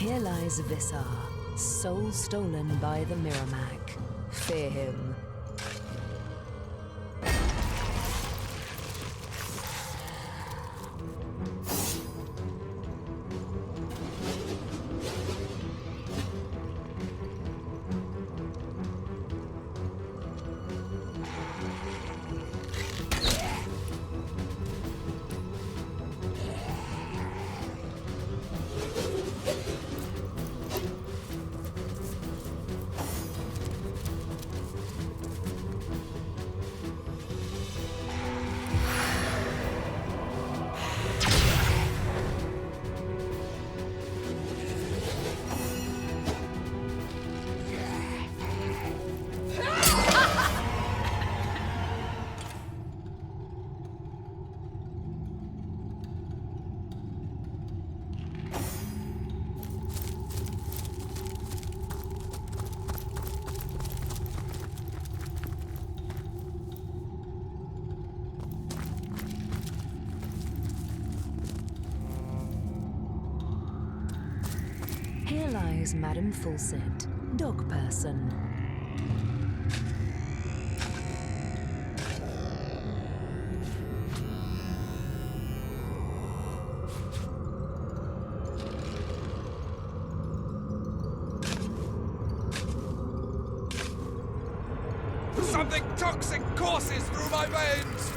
Here lies Visar, soul stolen by the Miramac. Fear him. Here lies Madame Fulcet, dog person. Something toxic courses through my veins!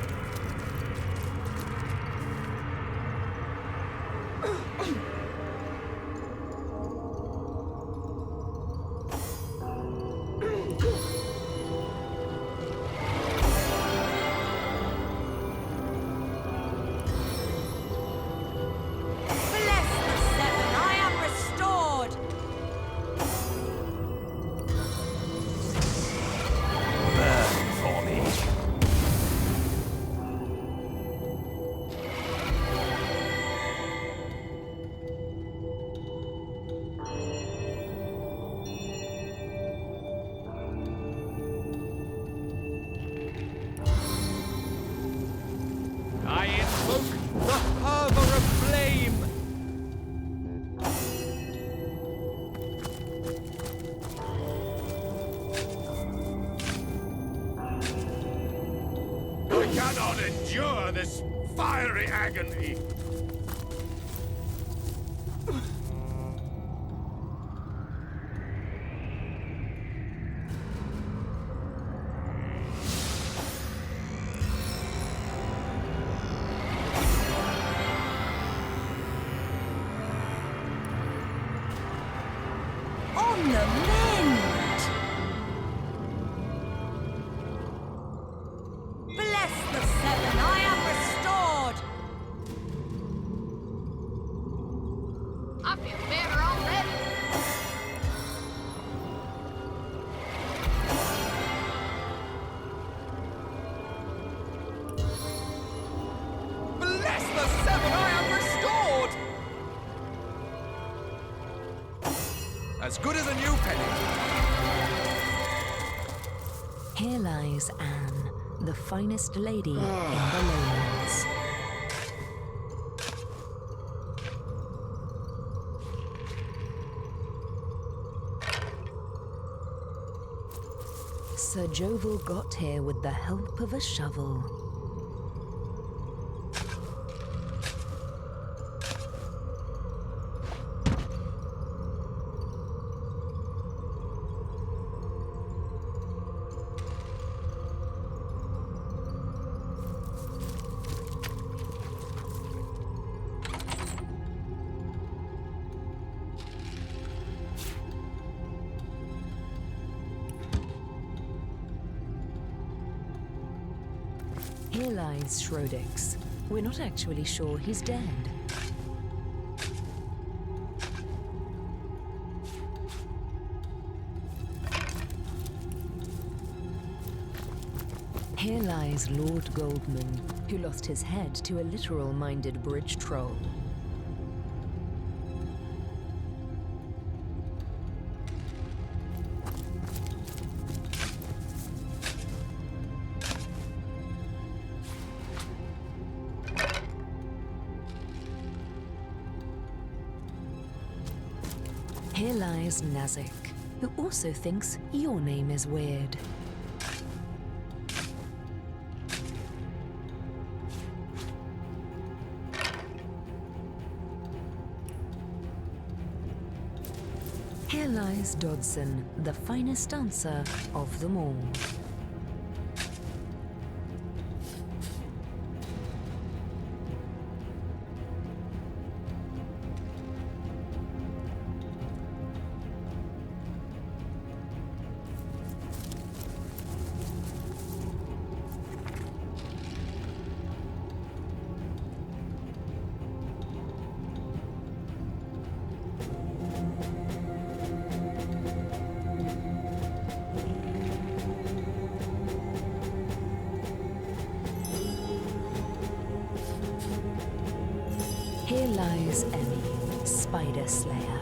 Cannot endure this fiery agony. On the mend! Bless the seven, I am restored! I feel better already. Bless the seven, I am restored! As good as a new penny. Here lies Anne, the finest lady in the lowlands. Sir Jovel got here with the help of a shovel. Here lies Schrodix. We're not actually sure he's dead. Here lies Lord Goldman, who lost his head to a literal-minded bridge troll. Here lies Nazik, who also thinks your name is weird. Here lies Dodson, the finest dancer of them all. Here lies Emmy, Spider Slayer.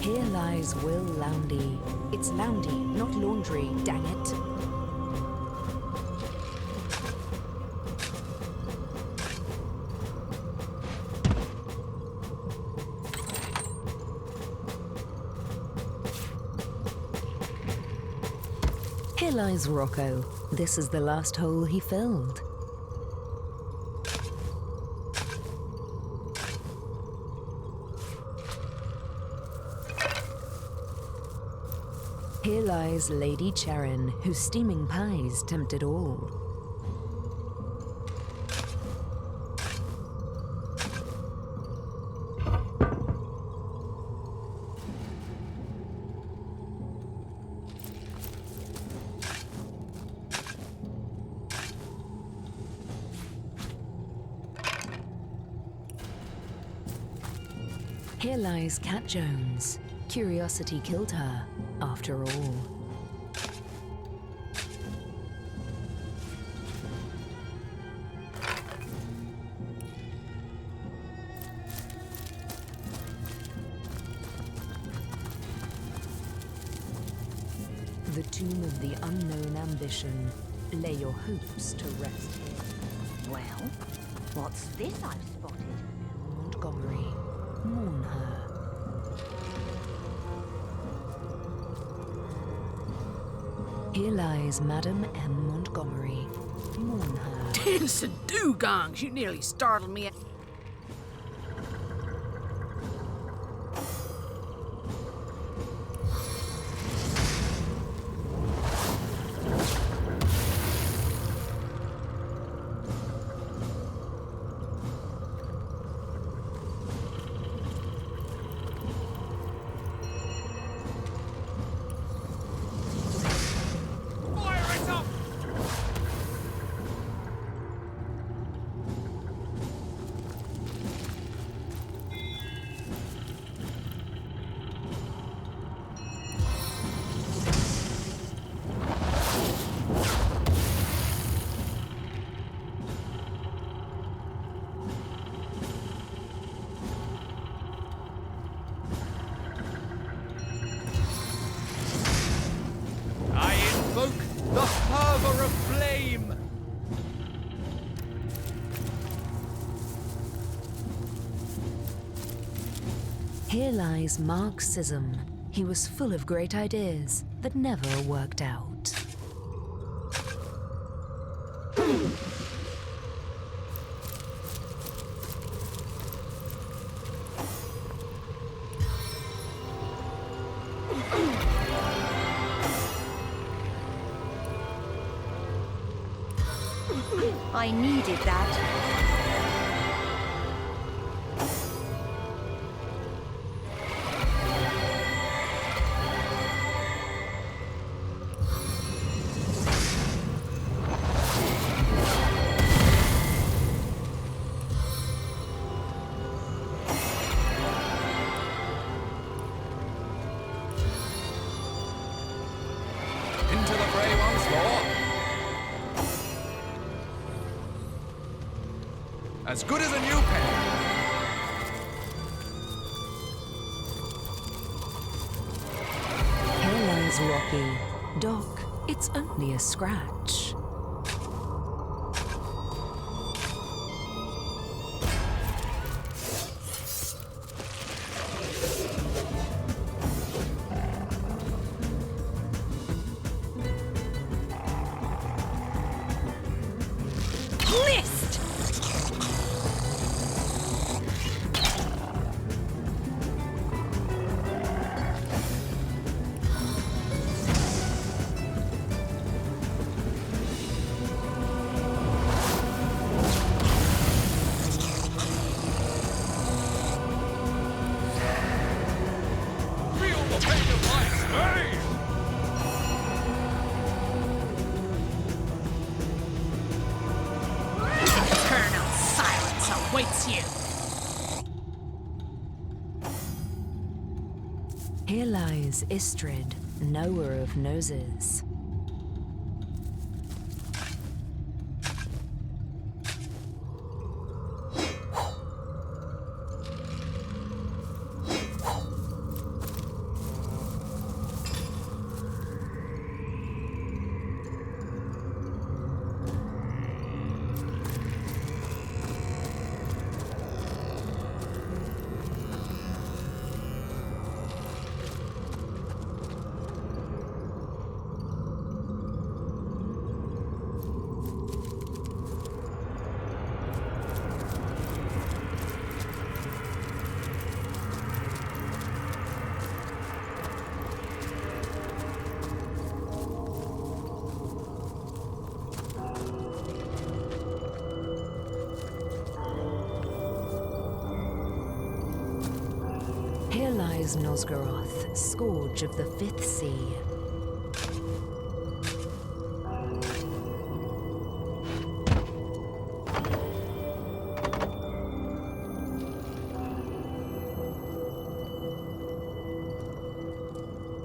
Here lies Will Loundy. It's Loundy, not laundry, dang it. Here lies Rocco. This is the last hole he filled. Here lies Lady Charon, whose steaming pies tempted all. Here lies Cat Jones. Curiosity killed her, after all. The tomb of the unknown ambition. Lay your hopes to rest here. Well, what's this I've spotted? Montgomery, mourn her. Here lies Madame M. Montgomery, mourn her. Dance and dugongs, you nearly startled me. Fire it up! I invoke the fervor of flame! Here lies Mark Sissom. He was full of great ideas that never worked out. I needed that. Into the fray once more. As good as a new pen. Here lies rocky. Doc, it's only a scratch. Here lies Istrid, knower of noses. Here lies Nosgoroth, scourge of the fifth sea.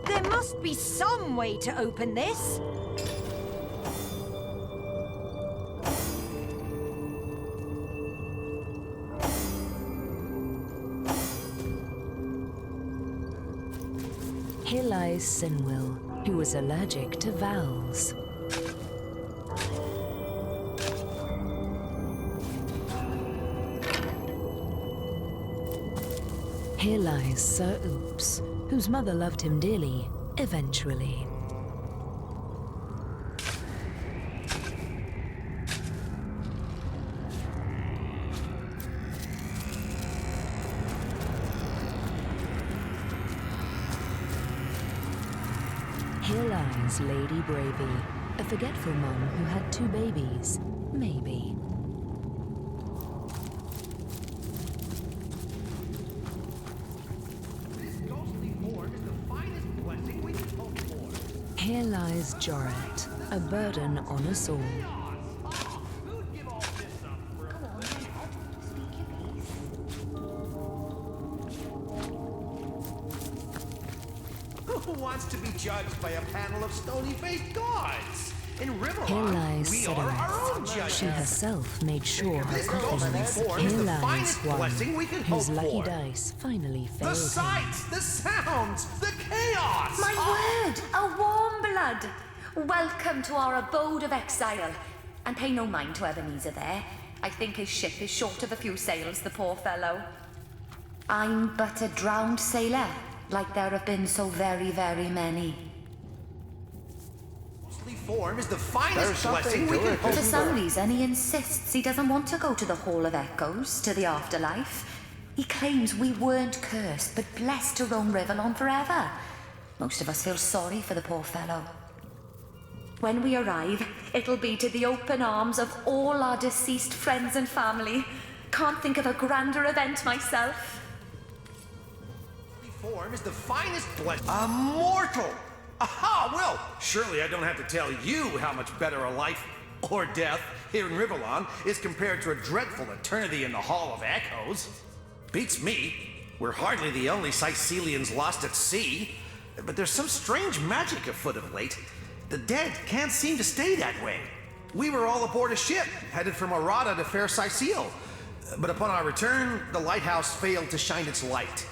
There must be some way to open this. Here lies Sinwil, who was allergic to vowels. Here lies Sir Oops, whose mother loved him dearly, eventually. Here lies Lady Bravey, a forgetful mum who had 2 babies, maybe. Here lies Jorat, a burden on us all. Who wants to be judged by a panel of stony-faced gods? In Here Riverrun, lies we are our own Siderath. judges. She herself made sure her This coffins. ghost Here is the lies finest one blessing we can whose hope lucky for. dice finally The failed him. sights, the sounds, the chaos! My word, a warm blood! Welcome to our abode of exile. And pay no mind to Ebenezer there. I think his ship is short of a few sails, the poor fellow. I'm but a drowned sailor, like there have been so very, very many. Form is the finest blessing we can hope For for. some reason, he insists he doesn't want to go to the Hall of Echoes, to the afterlife. He claims we weren't cursed, but blessed to roam Rivellon forever. Most of us feel sorry for the poor fellow. When we arrive, it'll be to the open arms of all our deceased friends and family. Can't think of a grander event myself. Form is the finest blessing. A mortal! Aha! Well, surely I don't have to tell you how much better a life or death here in Rivellon is compared to a dreadful eternity in the Hall of Echoes. Beats me. We're hardly the only Sicilians lost at sea. But there's some strange magic afoot of late. The dead can't seem to stay that way. We were all aboard a ship, headed from Arata to fair Sicile. But upon our return, the lighthouse failed to shine its light.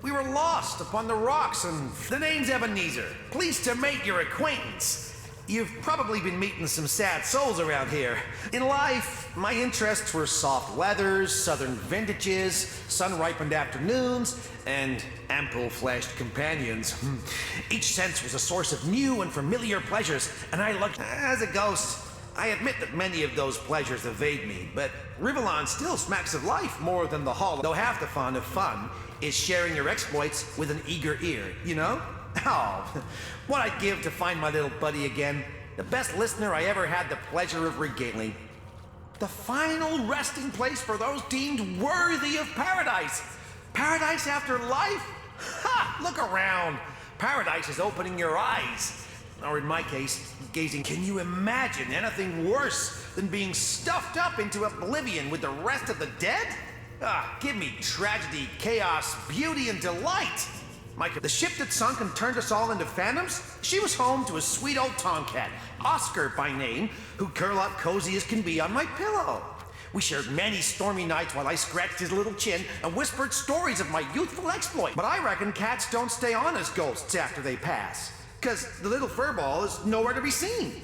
We were lost upon the rocks, and the name's Ebenezer. Pleased to make your acquaintance. You've probably been meeting some sad souls around here. In life, my interests were soft weathers, southern vintages, sun-ripened afternoons, and ample-fleshed companions. Each sense was a source of new and familiar pleasures, and I looked as a ghost. I admit that many of those pleasures evade me, but Rivellon still smacks of life more than the Hall, though half the fun of fun is sharing your exploits with an eager ear, you know? Oh, what I'd give to find my little buddy again. The best listener I ever had the pleasure of regaling. The final resting place for those deemed worthy of paradise. Paradise after life? Ha! Look around. Paradise is opening your eyes. Or in my case, gazing. Can you imagine anything worse than being stuffed up into oblivion with the rest of the dead? Ah, give me tragedy, chaos, beauty, and delight. The ship that sunk and turned us all into phantoms, she was home to a sweet old tomcat, Oscar by name, who'd curl up cozy as can be on my pillow. We shared many stormy nights while I scratched his little chin and whispered stories of my youthful exploit. But I reckon cats don't stay on as ghosts after they pass, 'cause the little furball is nowhere to be seen.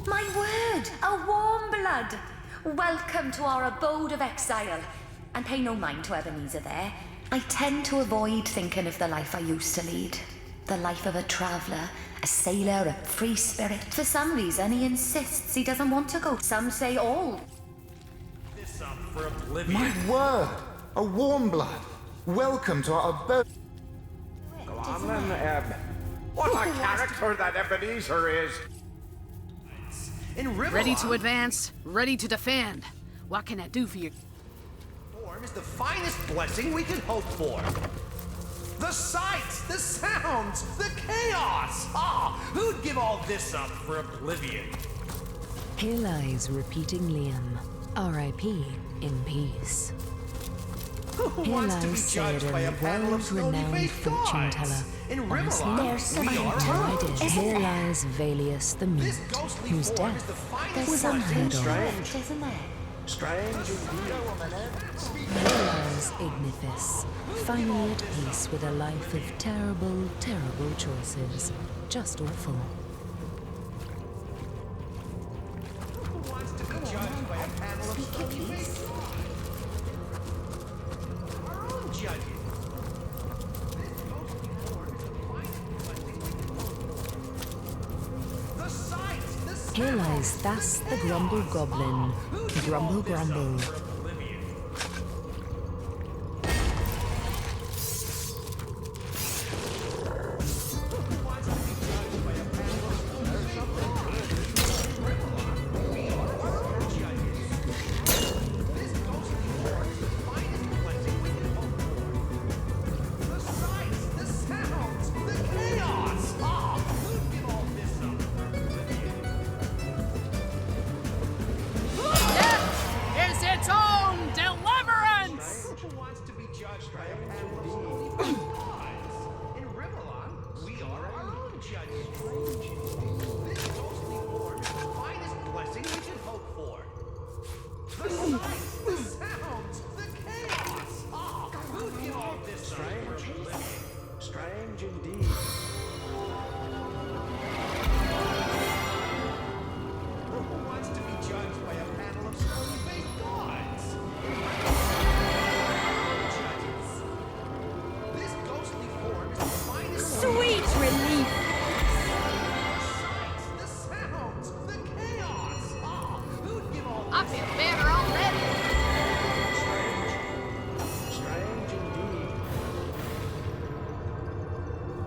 My word, a warm blood. Welcome to our abode of exile. And pay no mind to Ebenezer there. I tend to avoid thinking of the life I used to lead. The life of a traveller, a sailor, a free spirit. For some reason, he insists he doesn't want to go. Some say all. This up for oblivion. My word, a warm blood. Welcome to our abode. Go on then, Eb. What a character that Ebenezer is. In Rivellon, Ready to advance, ready to defend. What can I do for you? Form is the finest blessing we could hope for. The sights, the sounds, the chaos. Ah, who'd give all this up for oblivion? Here lies repeating Liam, R.I.P. in peace. Who Here wants to be lies judged by a Saerin, panel of world-renowned stony-faced fortune gods? teller. In Honestly, Rivellon, There's we something are to our it. own. Isn't Here there? lies Valius the Mute, This ghostly whose form is the death finest was blessing. unheard of. Left, isn't there? Strange indeed. Here lies Igniphus, finally at peace with a life of terrible, terrible choices. Just awful. Who wants to be judged by a panel of stony-faced gods? Our own judges. This ghostly form is the finest blessing we can hope for. The sights, the sounds, Here lies Thas the Grumble Goblin. Grumble, grumble. Strange indeed. Who wants to be judged by a panel of stony-faced gods? Judges. This ghostly form is the finest. Sweet relief. The sights, the sounds, the chaos. Ah, who'd give all I this? feel better already. Strange indeed.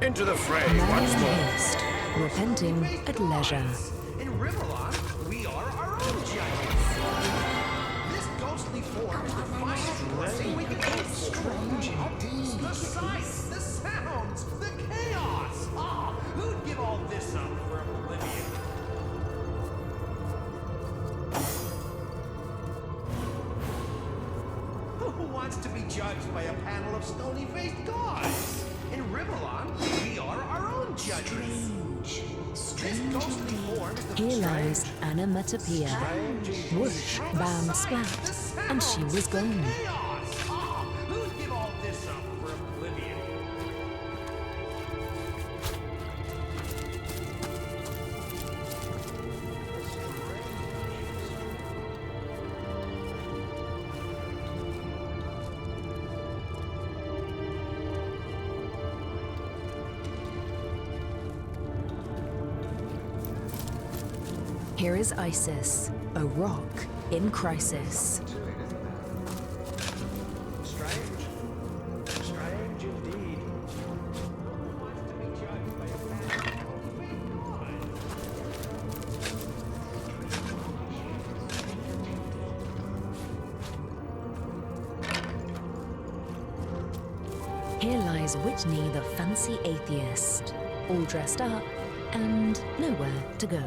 Into the fray Man once in more. haste, repenting at leisure. In Rivellon, we are our own judges. This ghostly form is the finest blessing we can hope for. The sights, the sounds, the chaos. Ah, who'd give all this up for oblivion? Who wants to be judged by a panel of stony-faced gods? In Rivellon, we are our own Strange. Strange indeed. Here lies Onomatopoeia. Whoosh, bam, splat, and she was gone. Who'd give all this up for oblivion? Here is Isis, a rock in crisis. Strange. Strange indeed. Here lies Whitney the fancy atheist, all dressed up and nowhere to go.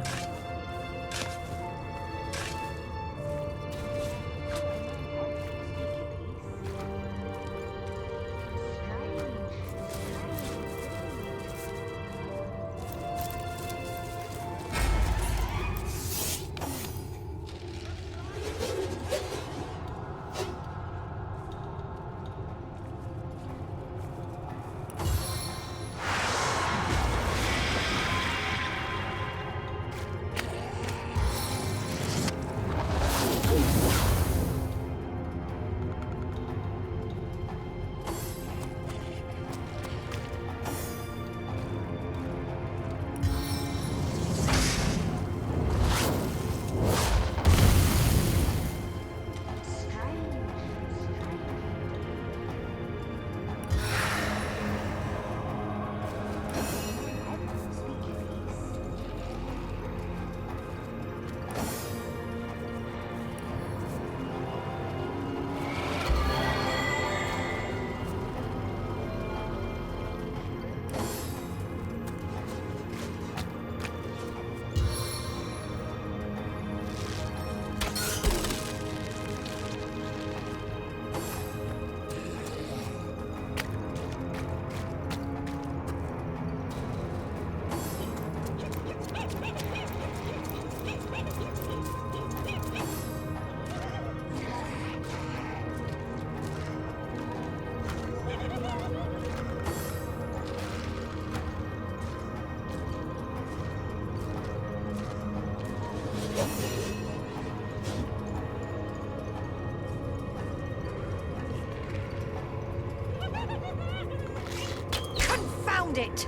Confound it!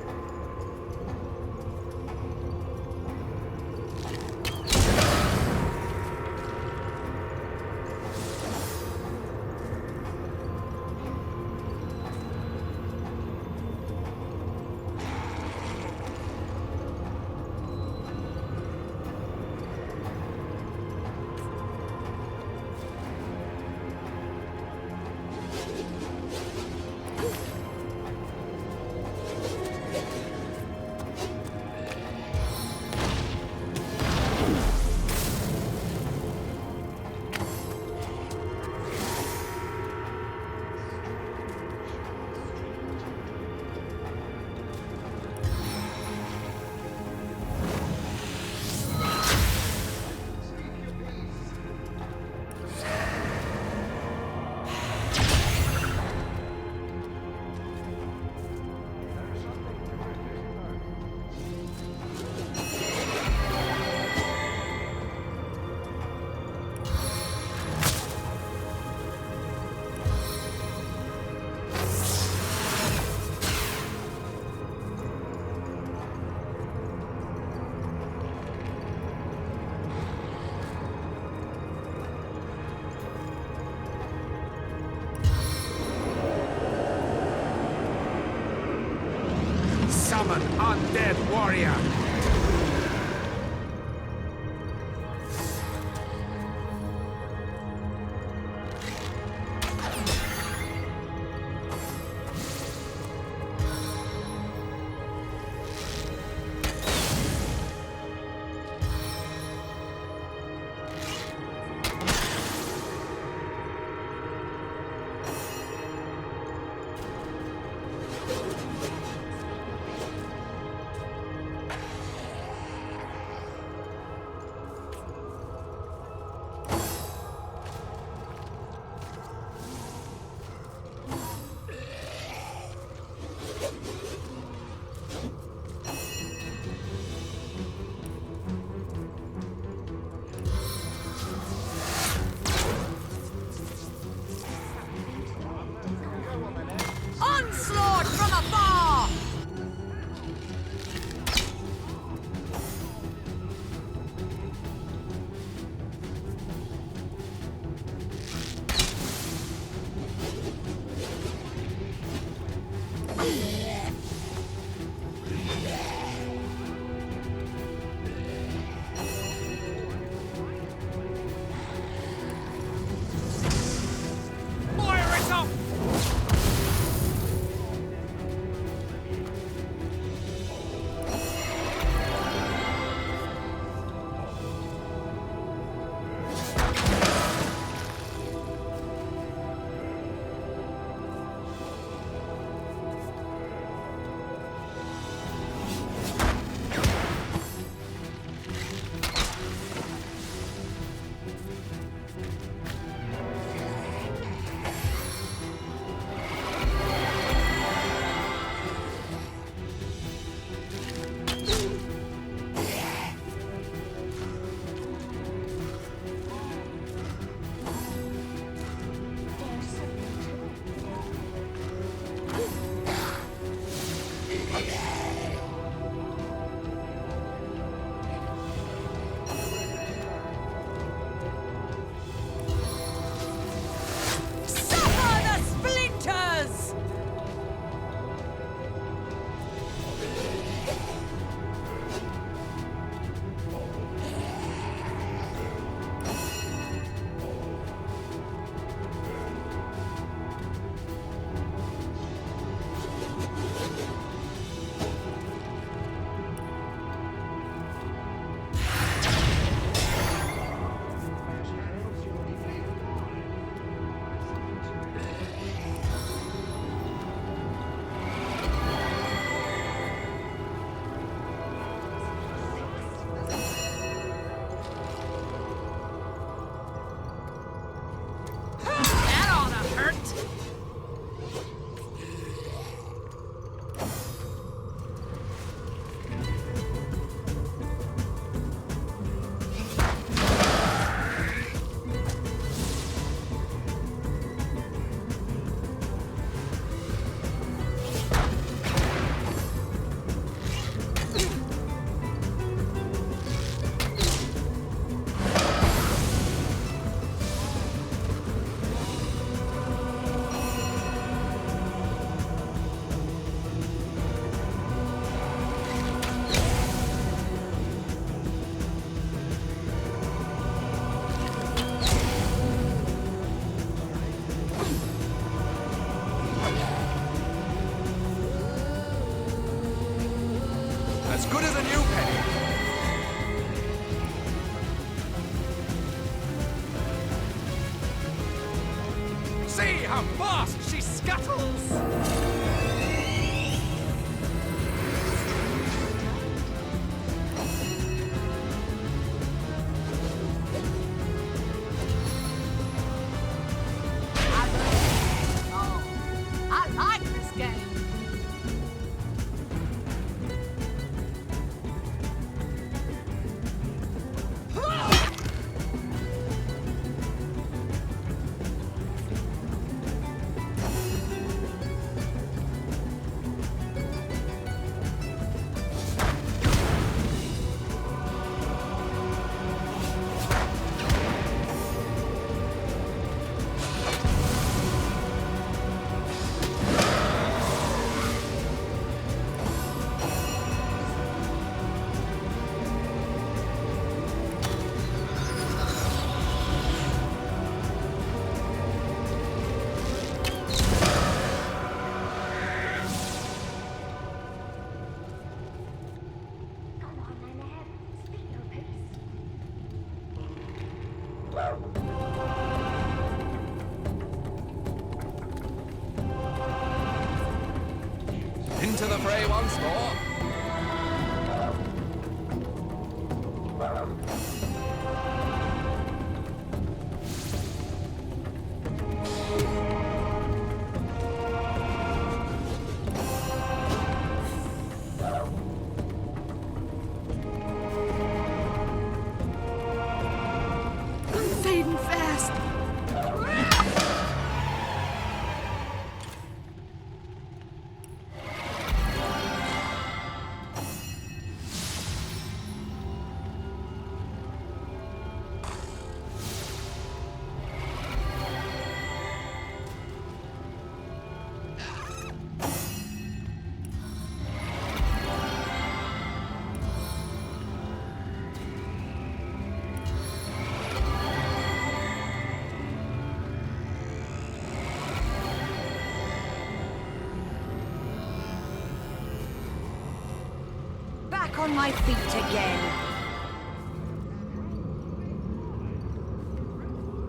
Summon undead warrior. See how fast she scuttles! I like this game. Into the fray once more. I'm fading fast. Back on my feet again.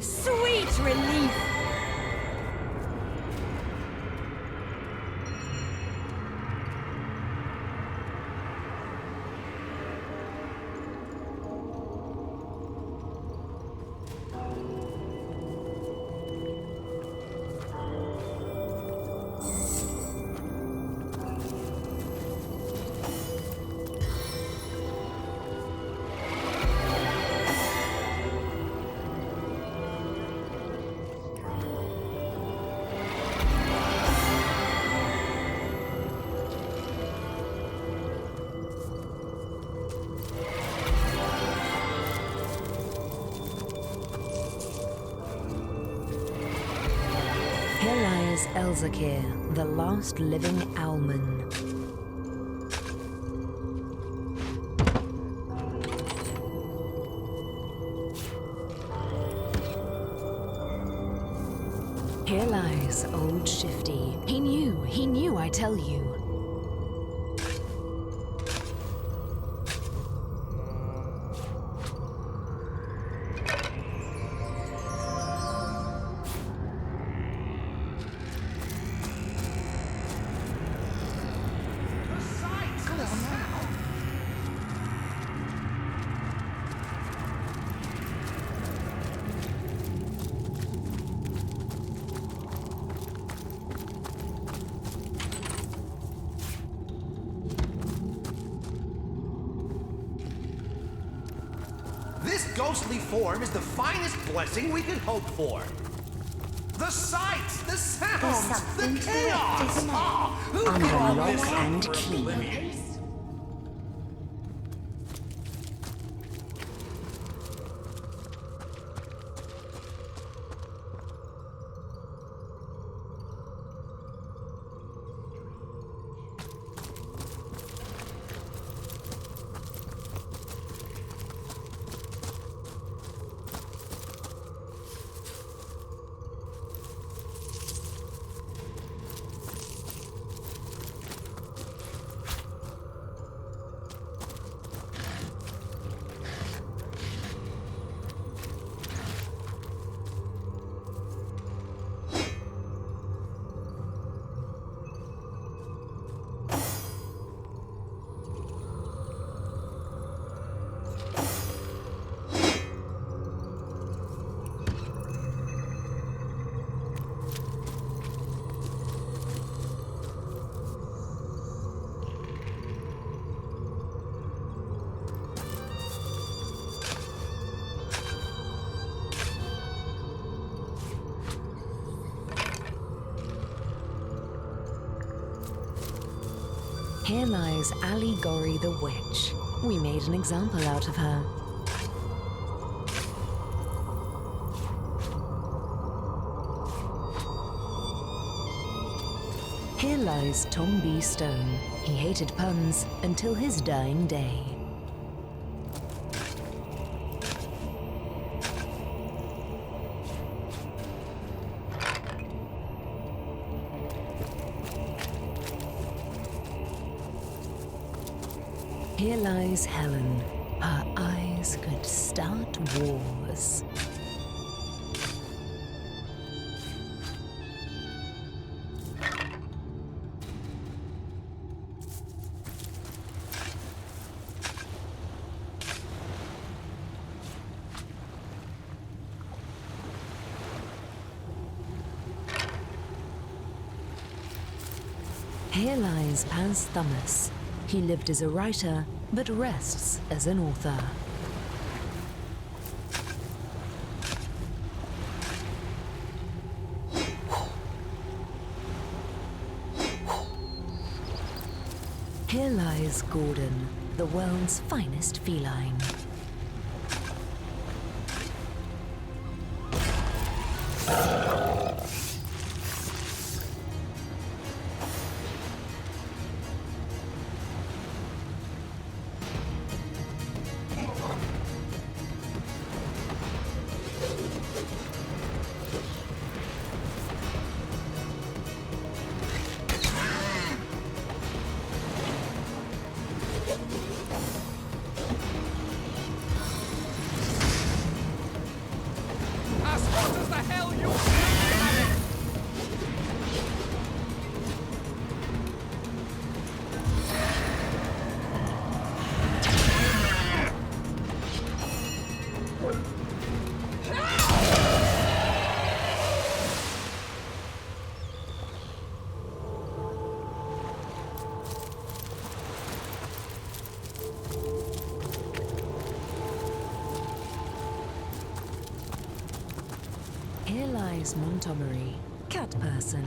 Sweet relief. Here lies Elzakir, the last living Owlman. Here lies old Shifty. He knew, I tell you. This ghostly form is the finest blessing we could hope for. The sights, the sounds, the chaos! Who could all Unlock this and for key. oblivion? Here lies Allegory the Witch. We made an example out of her. Here lies Tom B. Stone. He hated puns until his dying day. Here lies Helen. Her eyes could start wars. Here lies Paz Thomas. He lived as a writer, but rests as an author. Here lies Gordon, the world's finest feline. Here lies Montgomery, cat person.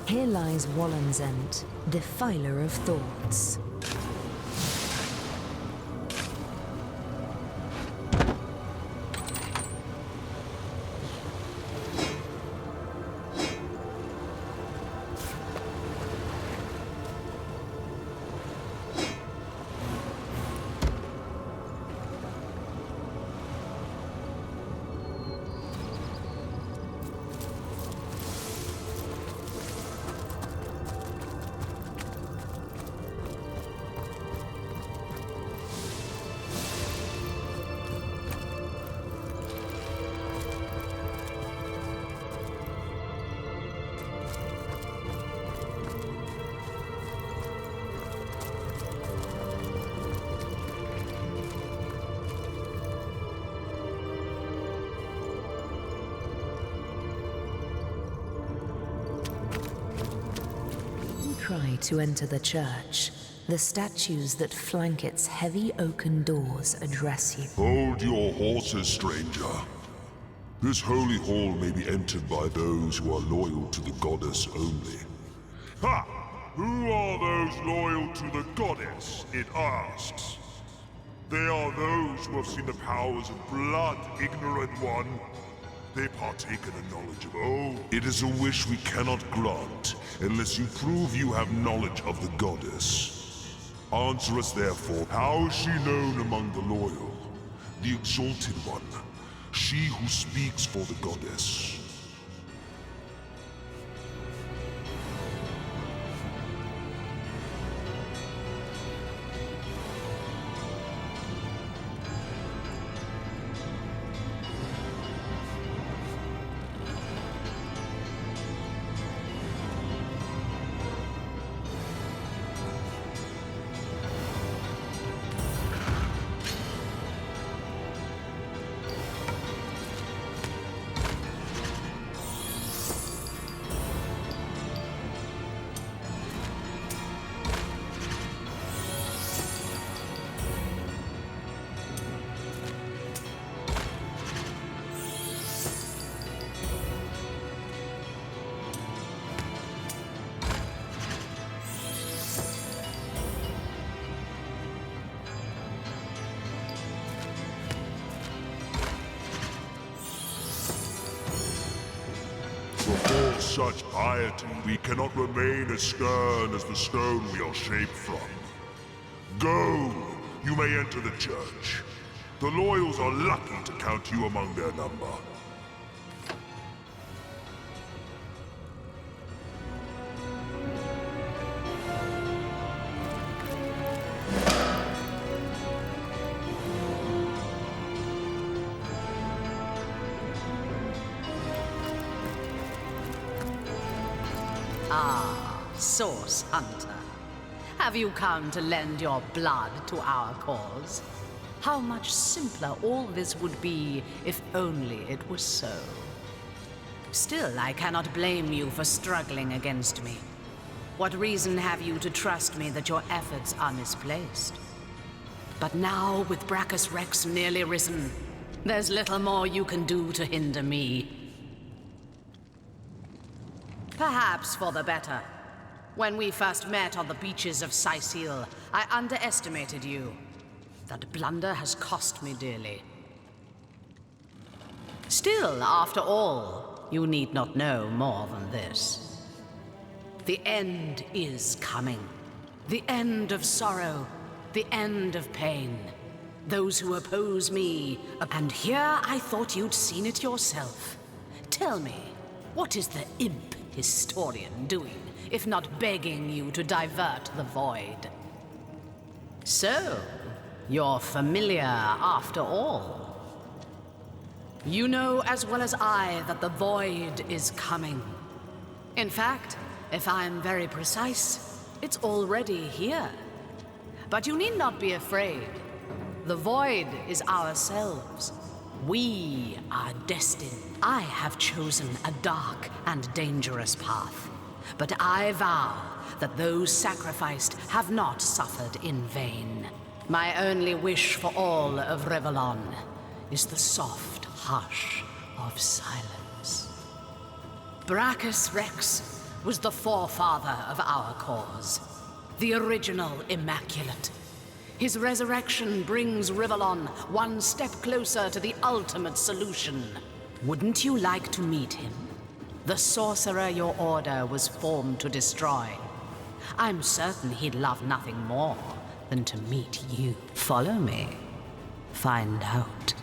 Here lies Wallensent, defiler of thoughts. Try to enter the church. The statues that flank its heavy oaken doors address you. Hold your horses, stranger. This holy hall may be entered by those who are loyal to the goddess only. Ha! Who are those loyal to the goddess, it asks. They are those who have seen the powers of blood, ignorant one. They partake in the knowledge of old. It is a wish we cannot grant, unless you prove you have knowledge of the goddess. Answer us therefore, how is she known among the loyal? The exalted one, she who speaks for the goddess. such piety, we cannot remain as stern as the stone we are shaped from. Go! You may enter the church. The loyals are lucky to count you among their number. Source Hunter. Have you come to lend your blood to our cause? How much simpler all this would be if only it were so. Still, I cannot blame you for struggling against me. What reason have you to trust me that your efforts are misplaced? But now, with Brachus Rex nearly risen, there's little more you can do to hinder me. Perhaps for the better. When we first met on the beaches of Sicile, I underestimated you. That blunder has cost me dearly. Still, after all, you need not know more than this. The end is coming. The end of sorrow. The end of pain. Those who oppose me, and here I thought you'd seen it yourself. Tell me, what is the imp historian doing, if not begging you to divert the void? So, you're familiar after all. You know as well as I that the void is coming. In fact, if I'm very precise, it's already here. But you need not be afraid. The void is ourselves. We are destined. I have chosen a dark and dangerous path. But I vow that those sacrificed have not suffered in vain. My only wish for all of Rivellon is the soft hush of silence. Brachus Rex was the forefather of our cause, the original Immaculate. His resurrection brings Rivellon one step closer to the ultimate solution. Wouldn't you like to meet him? The sorcerer your order was formed to destroy. I'm certain he'd love nothing more than to meet you. Follow me. Find out.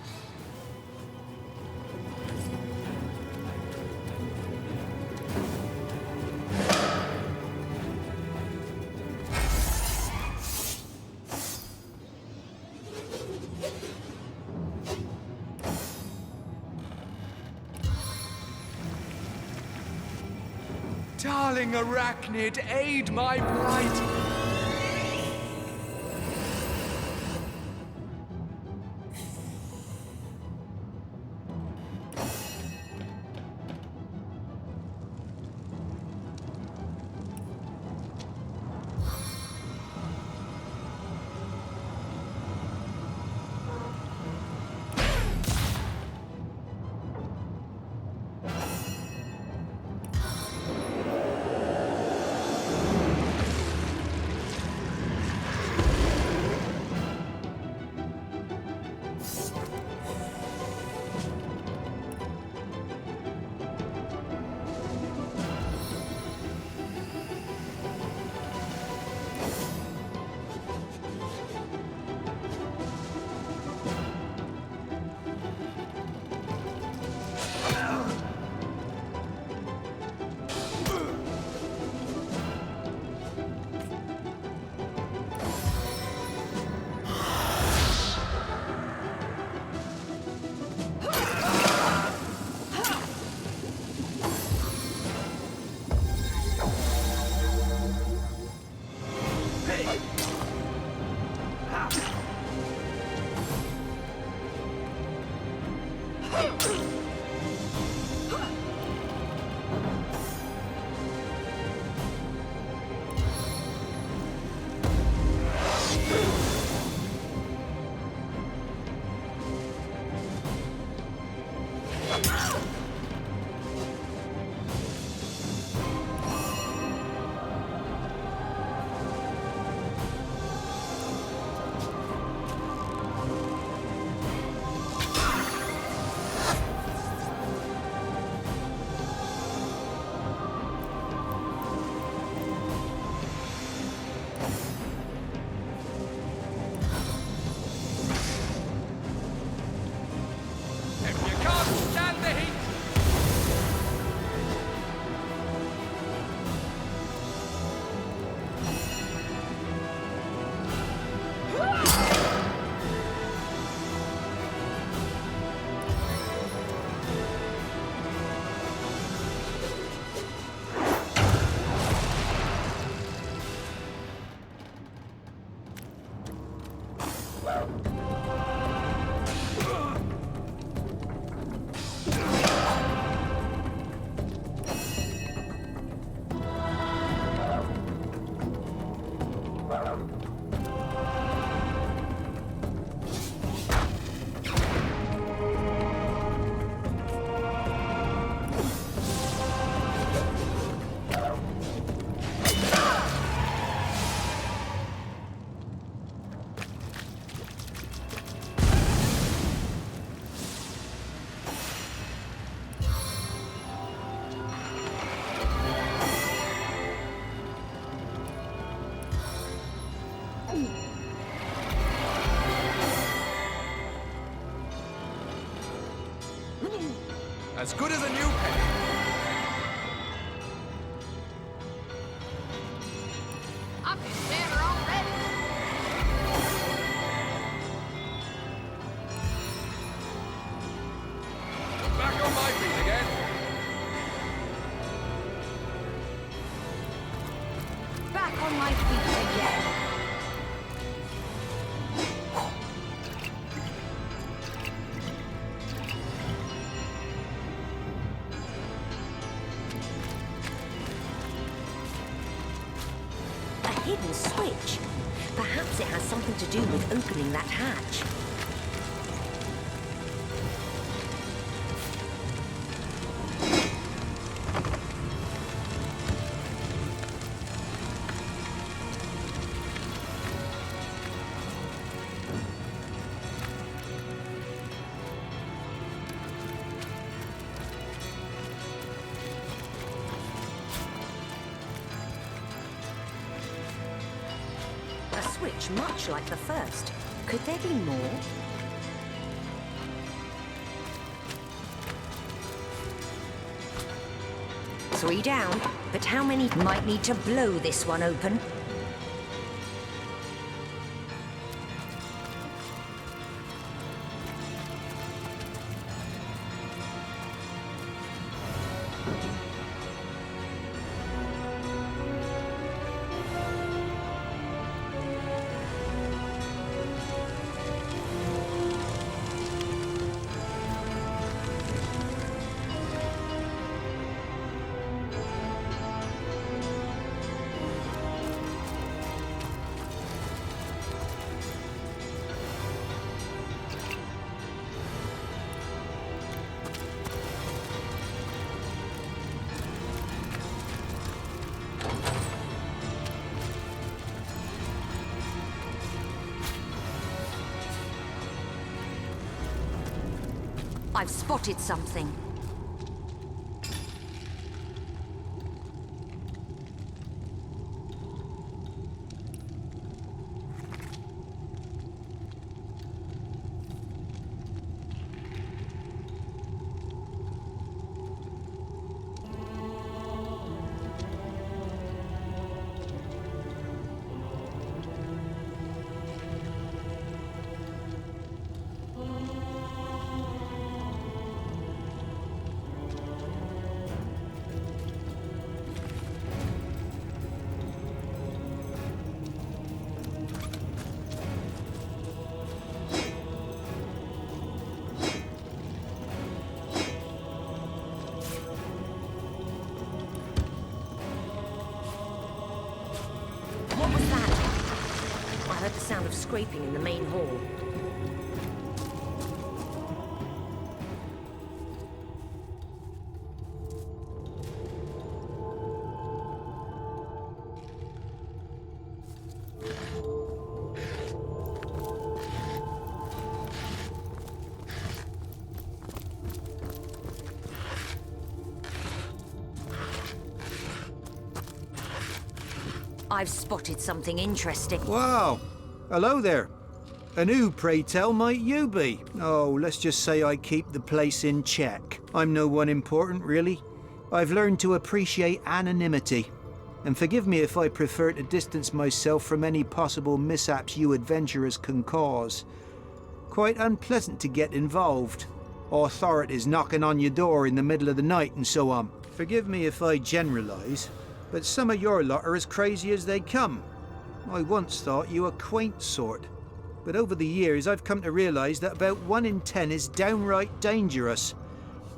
Darling Arachnid, aid my plight! As good as a new penny. Up in there already. Back on my feet again. Back on my feet again. A hidden switch. Perhaps it has something to do with opening that hatch. A switch much like the first. Could there be more? Three down, but how many might need to blow this one open? I've spotted something. What was that? I heard the sound of scraping in the main hall. I've spotted something interesting. Wow. Hello there. And who, pray tell, might you be? Oh, let's just say I keep the place in check. I'm no one important, really. I've learned to appreciate anonymity. And forgive me if I prefer to distance myself from any possible mishaps you adventurers can cause. Quite unpleasant to get involved. Authorities knocking on your door in the middle of the night and so on. Forgive me if I generalise, but some of your lot are as crazy as they come. I once thought you a quaint sort, but over the years I've come to realise that about 1 in 10 is downright dangerous.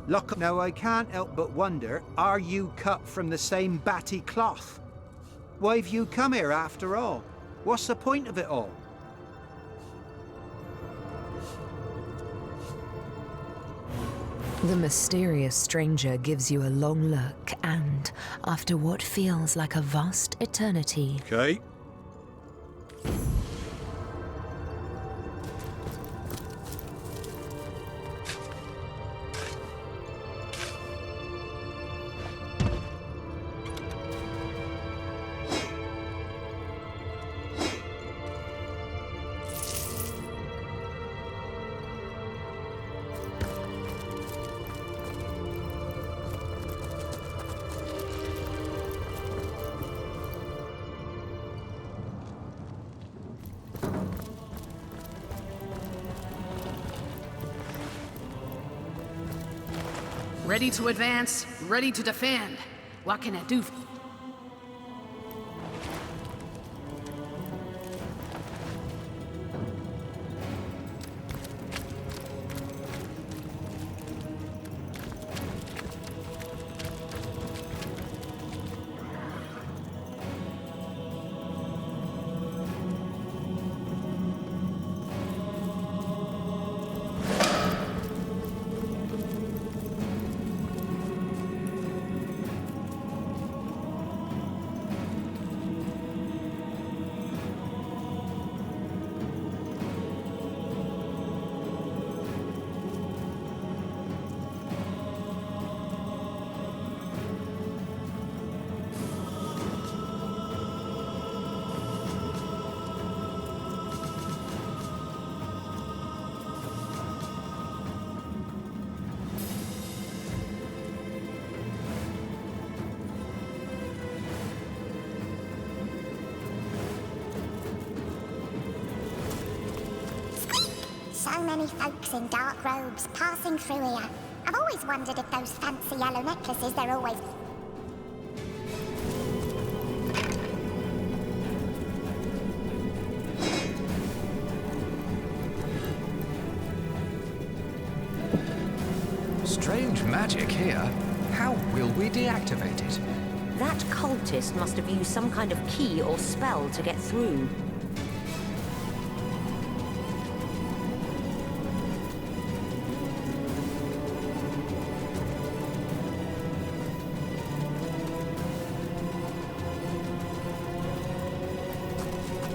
Look, now I can't help but wonder, are you cut from the same batty cloth? Why've you come here after all? What's the point of it all? The mysterious stranger gives you a long look and, after what feels like a vast eternity... Okay. Ready to advance, ready to defend. What can I do? So many folks in dark robes passing through here. I've always wondered if those fancy yellow necklaces they're always... Strange magic here. How will we deactivate it? That cultist must have used some kind of key or spell to get through.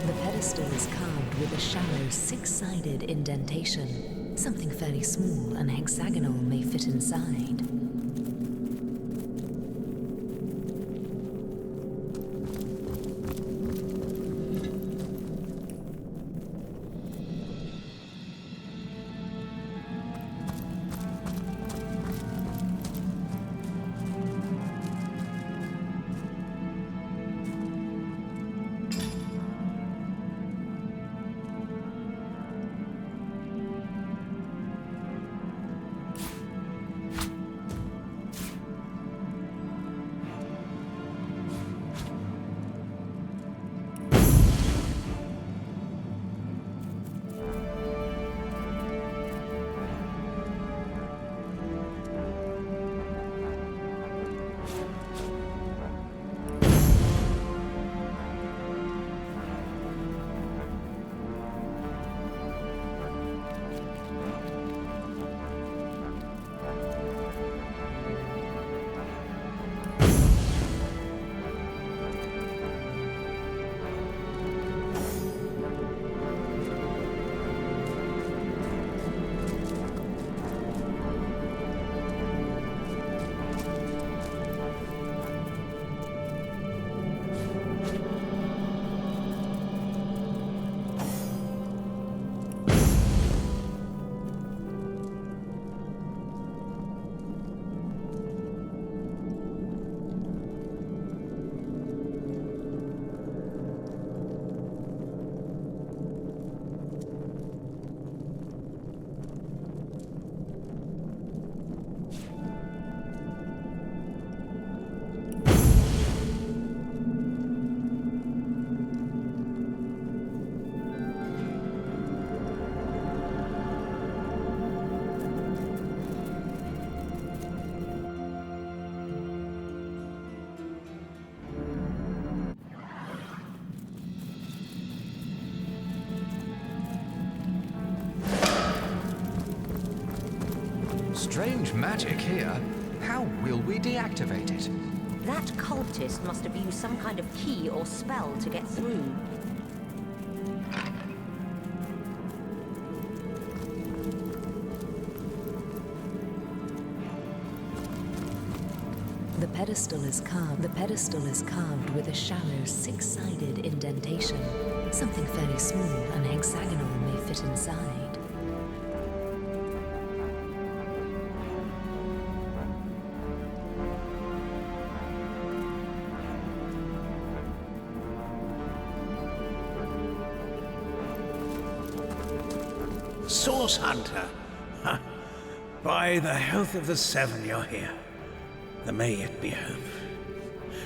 The pedestal is carved with a shallow six-sided indentation. Something fairly small and hexagonal may fit inside. Strange magic here. How will we deactivate it? That cultist must have used some kind of key or spell to get through. The pedestal is carved with a shallow six-sided indentation. Something fairly small and hexagonal may fit inside. Source Hunter. Huh. By the health of the seven, you're here. There may yet be hope.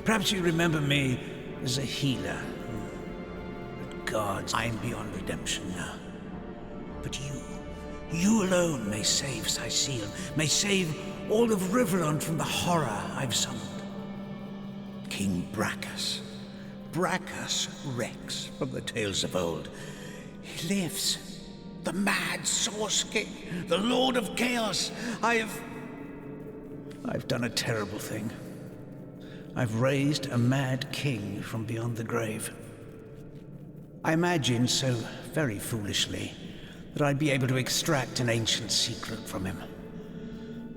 Perhaps you remember me as a healer. But gods, I'm beyond redemption now. But you alone may save Sicil, may save all of Rivellon from the horror I've summoned. King Brachus Rex from the tales of old. He lives. The mad Source King, the Lord of Chaos. I've done a terrible thing. I've raised a mad king from beyond the grave. I imagined so very foolishly that I'd be able to extract an ancient secret from him.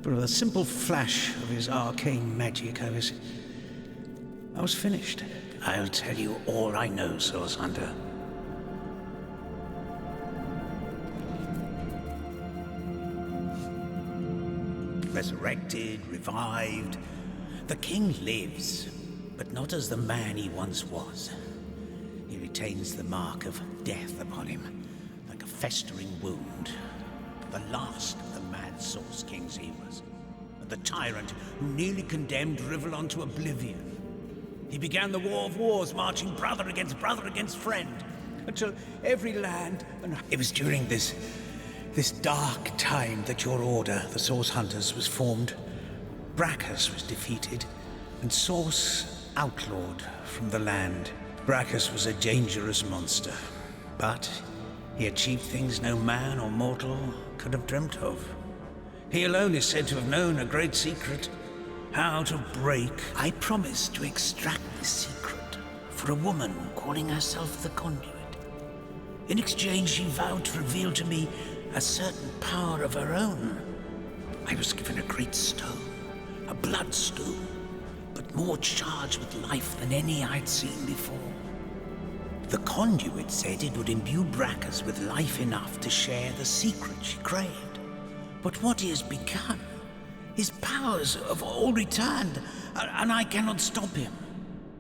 But with a simple flash of his arcane magic, I was finished. I'll tell you all I know, Source Hunter. Resurrected, revived. The king lives, but not as the man he once was. He retains the mark of death upon him, like a festering wound. The last of the mad Source Kings he was, and the tyrant who nearly condemned Rivellon to oblivion. He began the War of Wars, marching brother against friend, until every land... And it was during this dark time that your order, the Source Hunters, was formed. Brachus was defeated, and Source outlawed from the land. Brachus was a dangerous monster, but he achieved things no man or mortal could have dreamt of. He alone is said to have known a great secret, how to break. I promised to extract this secret for a woman calling herself the Conduit. In exchange, she vowed to reveal to me a certain power of her own. I was given a great stone, a bloodstone, but more charged with life than any I'd seen before. The Conduit said it would imbue Brachus with life enough to share the secret she craved. But what he has become, his powers have all returned, and I cannot stop him.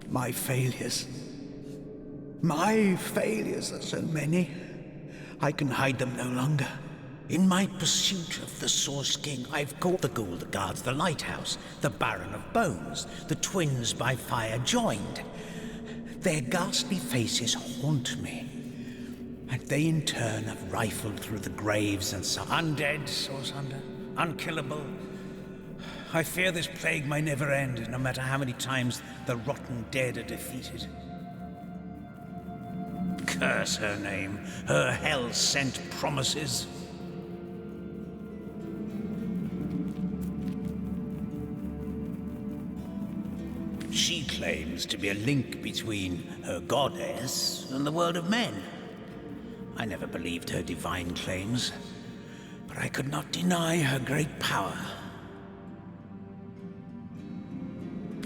My failures are so many, I can hide them no longer. In my pursuit of the Source King, I've caught the ghoul that guards the lighthouse, the Baron of Bones, the twins by fire joined. Their ghastly faces haunt me, and they in turn have rifled through the graves and so undead, Source Hunter, unkillable. I fear this plague may never end, no matter how many times the rotten dead are defeated. Curse her name, her hell-sent promises. She claims to be a link between her goddess and the world of men. I never believed her divine claims, but I could not deny her great power.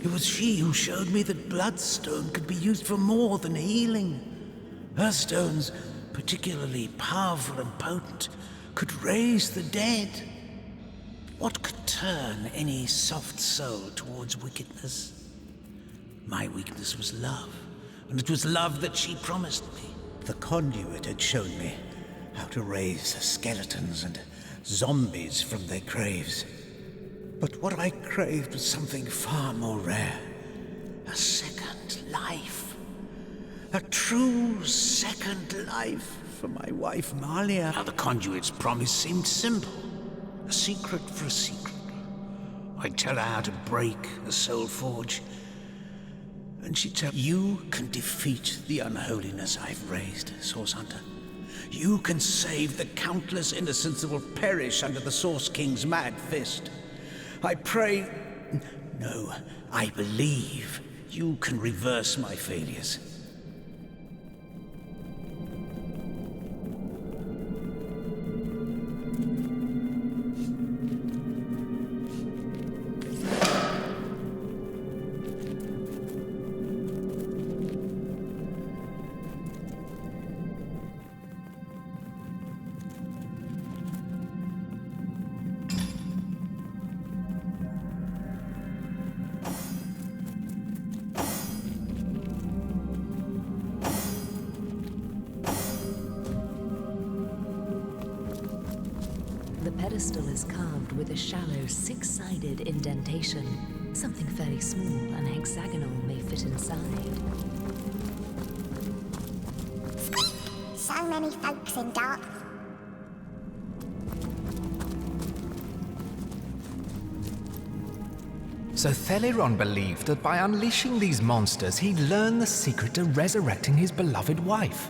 It was she who showed me that Bloodstone could be used for more than healing. Her stones, particularly powerful and potent, could raise the dead. What could turn any soft soul towards wickedness? My weakness was love, and it was love that she promised me. The Conduit had shown me how to raise skeletons and zombies from their graves. But what I craved was something far more rare. A second life. A true second life for my wife Malia. Now the Conduit's promise seemed simple. A secret for a secret. I'd tell her how to break a soul forge, and she'd tell you can defeat the unholiness I've raised, Source Hunter. You can save the countless innocents that will perish under the Source King's mad fist. I pray... No, I believe you can reverse my failures. The pedestal is carved with a shallow six-sided indentation. Something fairly small and hexagonal may fit inside. So many folks in dark. So Theliron believed that by unleashing these monsters, he'd learn the secret to resurrecting his beloved wife.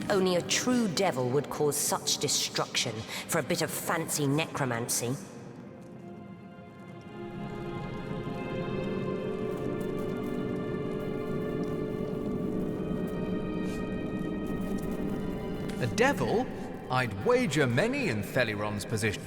Only a true devil would cause such destruction for a bit of fancy necromancy. A devil? I'd wager many in Theliron's position.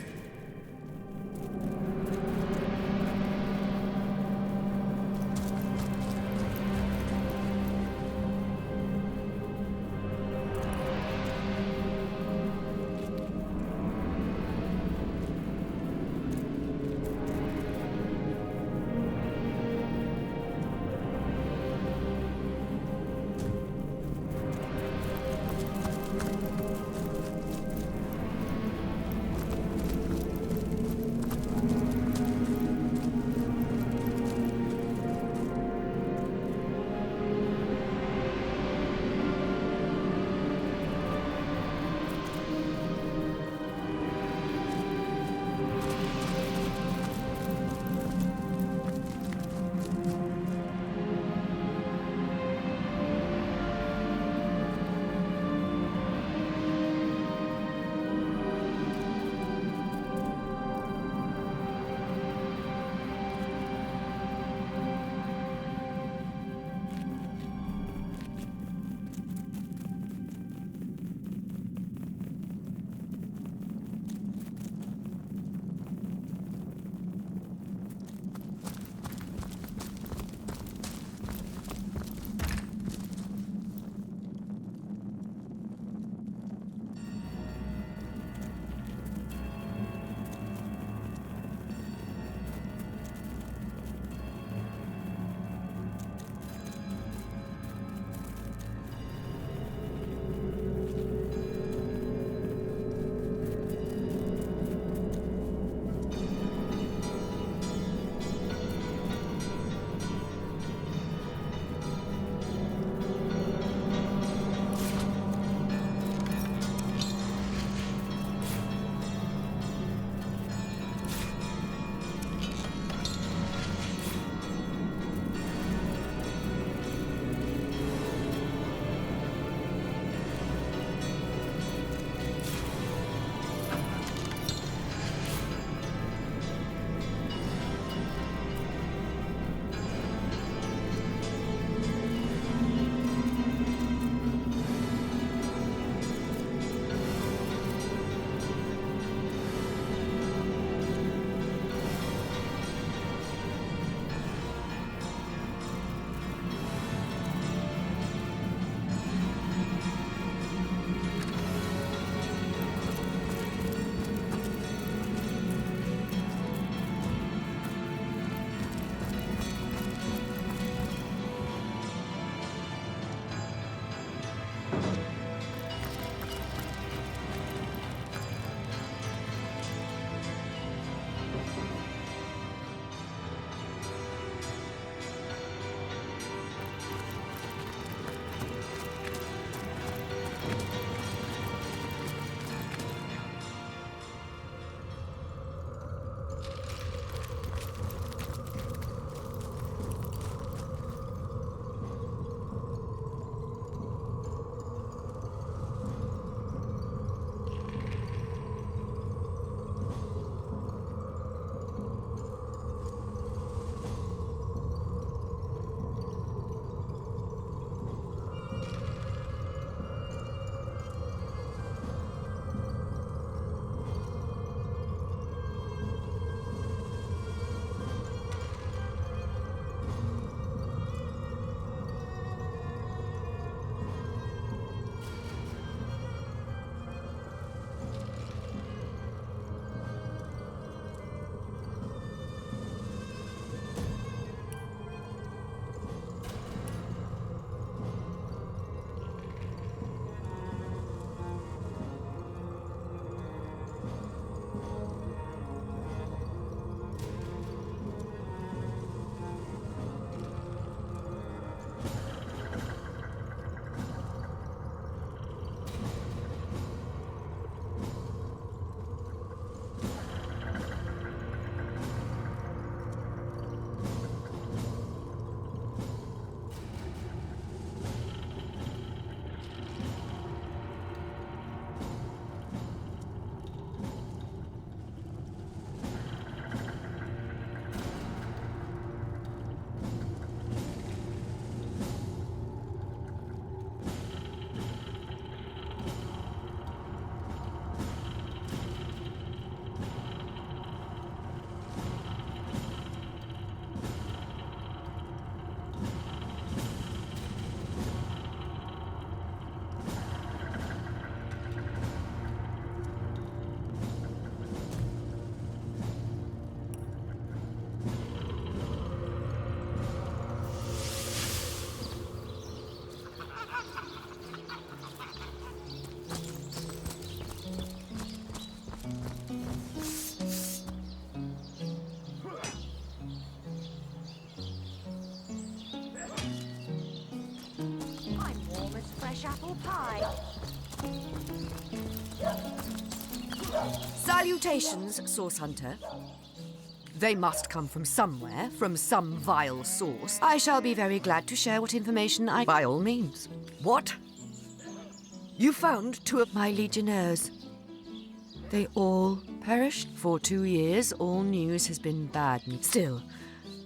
Reputations, Source Hunter. They must come from somewhere, from some vile source. I shall be very glad to share what information I... By all means. What? You found 2 of my legionnaires. They all perished. For 2 years, all news has been bad. Still,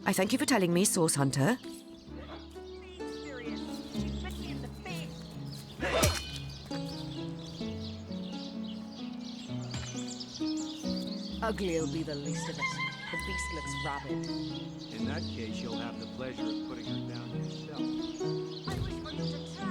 I thank you for telling me, Source Hunter. Ugly'll be the least of it. The beast looks rabid. In that case, you'll have the pleasure of putting her down yourself. I wish for you to try.